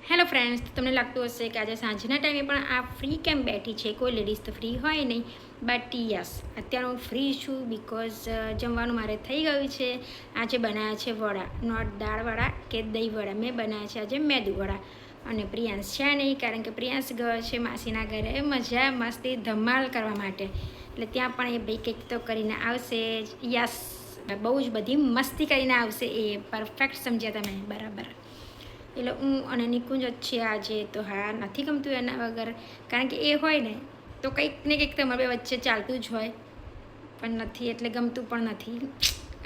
Hello friends, તો તમને લાગતું હશે કે આજે સાંજના ટાઈમે પણ આ ફ્રી કેમ બેઠી છે, કોઈ લેડીઝ તો ફ્રી હોય નહીં. બટ યસ, અત્યારે હું ફ્રી છું બિકોઝ જમવાનું મારે થઈ ગયું છે. આજે બનાવ્યા છે વડા, નોટ દાળવડા કે દહીં વડા. મેં બનાવ્યા છે આજે મેદુવડા. અને પ્રિયાંશ છે નહીં, કારણ કે પ્રિયાંશ ગયો છે માસીના ઘરે મજા મસ્તી ધમાલ કરવા માટે. એટલે ત્યાં પણ એ ભાઈ કંઈક તો કરીને આવશે જ. યસ, બહુ જ બધી મસ્તી કરીને આવશે. એ પરફેક્ટ સમજ્યા તમે, બરાબર. એટલે હું અને નિકુંજ જ છે આજે. તો હા, નથી ગમતું એના વગર, કારણ કે એ હોય ને તો કંઈક ને કંઈક તમારી વચ્ચે ચાલતું જ હોય, પણ નથી એટલે ગમતું પણ નથી.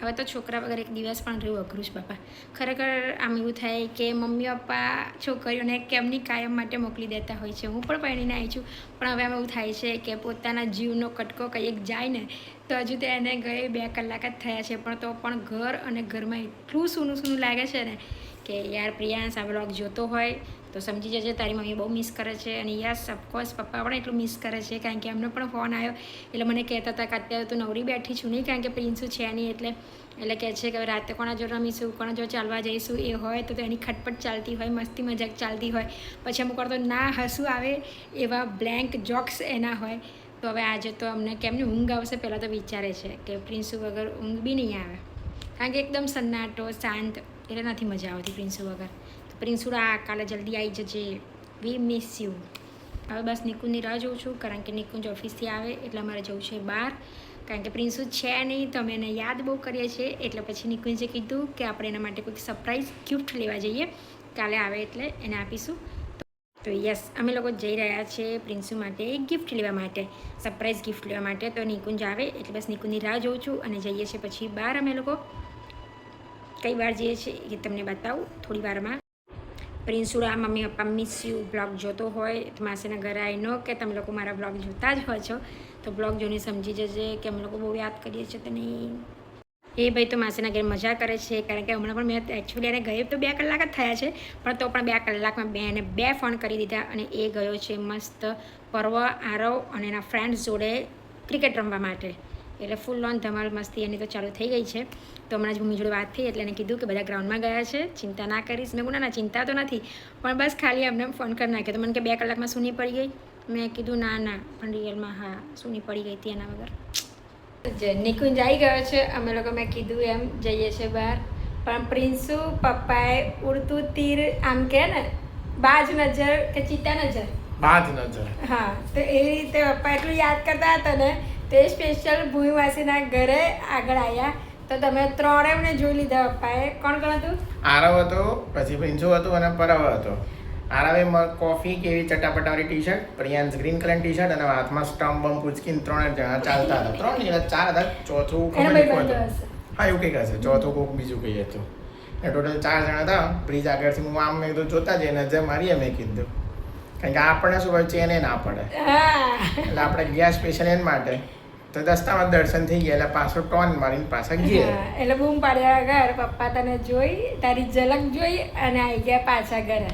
હવે તો છોકરા વગર એક દિવસ પણ રહેવું અઘરું છે બાપા. ખરેખર આમ એવું થાય કે મમ્મી પપ્પા છોકરીઓને કેમની કાયમ માટે મોકલી દેતા હોય છે. હું પણ પરણીને આવી છું, પણ હવે આમ એવું થાય છે કે પોતાના જીવનો કટકો કંઈક જાય ને તો હજુ તો એને ગયે 2 કલાક જ થયા છે, પણ તો પણ ઘર અને ઘરમાં એટલું સૂનું સૂનું લાગે છે ને કે યાર પ્રિયાંશ આ વ્લોગ જોતો હોય તો સમજી જજે તારી મમ્મી બહુ મિસ કરે છે. અને યસ, ઓફકોર્સ પપ્પા પણ એટલું મિસ કરે છે, કારણ કે એમનો પણ ફોન આવ્યો એટલે મને કહેતા હતા કે અત્યારે તો નવરી બેઠી છું નહીં, કારણ કે પ્રિન્સુ છે નહીં. એટલે કહે છે કે રાતે કોના જોડે રમીશું, કોના જોડે ચાલવા જઈશું. એ હોય તો એની ખટપટ ચાલતી હોય, મસ્તી મજાક ચાલતી હોય. પછી અમુક વાર તો ના હસવું આવે એવા બ્લેન્ક જોક્સ એના હોય. તો હવે આજે તો અમને કેમની ઊંઘ આવશે પહેલાં તો વિચારે છે કે પ્રિન્સુ વગર ઊંઘ બી નહીં આવે, કારણ કે એકદમ સન્નાટો શાંત, એટલે નથી મજા આવતી પ્રિન્સુ વગર. તો પ્રિન્સુડા કાલે જલ્દી આવી જજે, વી મિસ યુ. હવે બસ નિકુંજની રાહ જોઉં છું, કારણ કે નિકુંજ ઓફિસથી આવે એટલે અમારે જવું છે બહાર, કારણ કે પ્રિન્સુ છે નહીં તો અમે એને યાદ બહુ કરીએ છીએ. એટલે પછી નિકુંજે કીધું કે આપણે એના માટે કોઈક સરપ્રાઈઝ ગિફ્ટ લેવા જઈએ, કાલે આવે એટલે એને આપીશું. તો યસ, અમે લોકો જઈ રહ્યા છીએ પ્રિન્સુ માટે ગિફ્ટ લેવા માટે, સરપ્રાઈઝ ગિફ્ટ લેવા માટે. તો નિકુંજ આવે એટલે બસ નિકુંજની રાહ જોઉં છું, અને જઈએ છીએ પછી બહાર. અમે લોકો કઈ વાર જઈએ છીએ એ તમને બતાવું થોડી વારમાં. પ્રિન્સુડા mummy papa miss you blog જોતો હોય તો માસીના ઘરે આવી નો કે તમે લોકો મારા બ્લોગ જોતા જ હોય છો, તો બ્લોગ જોઈને સમજી જજે કે અમે લોકો બહુ યાદ કરીએ છીએ તો નહીં. એ ભાઈ તો માસીના ઘરે મજા કરે છે, કારણ કે હમણાં પણ મેં એકચ્યુઅલી એને ગયે તો 2 કલાક જ થયા છે, પણ તો પણ 2 કલાકમાં એને 2 ફોન કરી દીધા અને એ ગયો છે મસ્ત પર્વ, આરવ અને એના ફ્રેન્ડ્સ જોડે ક્રિકેટ રમવા માટે. એટલે ફૂલ ઓન ધમાલ મસ્તી એની તો ચાલુ થઈ ગઈ છે. તો હમણાં જ મમ્મી જોડે વાત થઈ એટલે એને કીધું કે બધા ગ્રાઉન્ડમાં ગયા છે, ચિંતા ના કરીશ. મેં કહું ના ચિંતા તો નથી, પણ બસ ખાલી એમને ફોન કરી નાખ્યો. તો મને કે 2 કલાકમાં સૂની પડી ગઈ. મેં કીધું ના પણ રિયલમાં હા સૂની પડી ગઈ હતી એના વગર. નિકુંજ આવી ગયો છે, અમે લોકો મેં કીધું એમ જઈએ છીએ બહાર. પણ પ્રિન્સુ પપ્પાએ ઉડતું તીર આમ કે ને બાજ નજર કે ચીતા નજર, બાજ નજર, હા, તો એવી રીતે પપ્પા એટલું યાદ કરતા હતા ને તે સ્પેશિયલ ભૂમિ માસીના ઘરે આગળ આવ્યા. તો તમે ત્રણેયને જોઈ લીધા પપ્પાએ. કોણ હતું? આરવ હતો, પછી પ્રિન્સુ હતું અને પરવ હતો. આરવે કોફી કેવી ચટાપટાવાળી T shirt, Priyansh green colour T shirt અને હાથમાં સ્ટમ્પ બમ પૂચકીને 3 જણા ચાલતા હતા. 3 નહીં 4 હતા, ચોથું ખબર નહીં કોણ હતું. હા એવું કંઈક હશે, ચોથું કોઈક બીજું કંઈ હતું. એ ટોટલ 4 જણા હતા. બ્રિજ આગળથી હું આમ મેં કીધું જોતા જઈએ નજર મારીએ મેં કીધું, કારણ કે આપણને શું હોય ચેને ના પડે, એટલે આપણે ગયા સ્પેશિયલ એના માટે. તો રસ્તામાં દર્શન થઈ ગયા એટલે પાછો ટોન મારીને પાછા ગયા. એટલે બૂમ પાડ્યા ઘર પપ્પા તને જોઈ, તારી ઝલક જોઈ અને આવી ગયા પાછા ઘરે.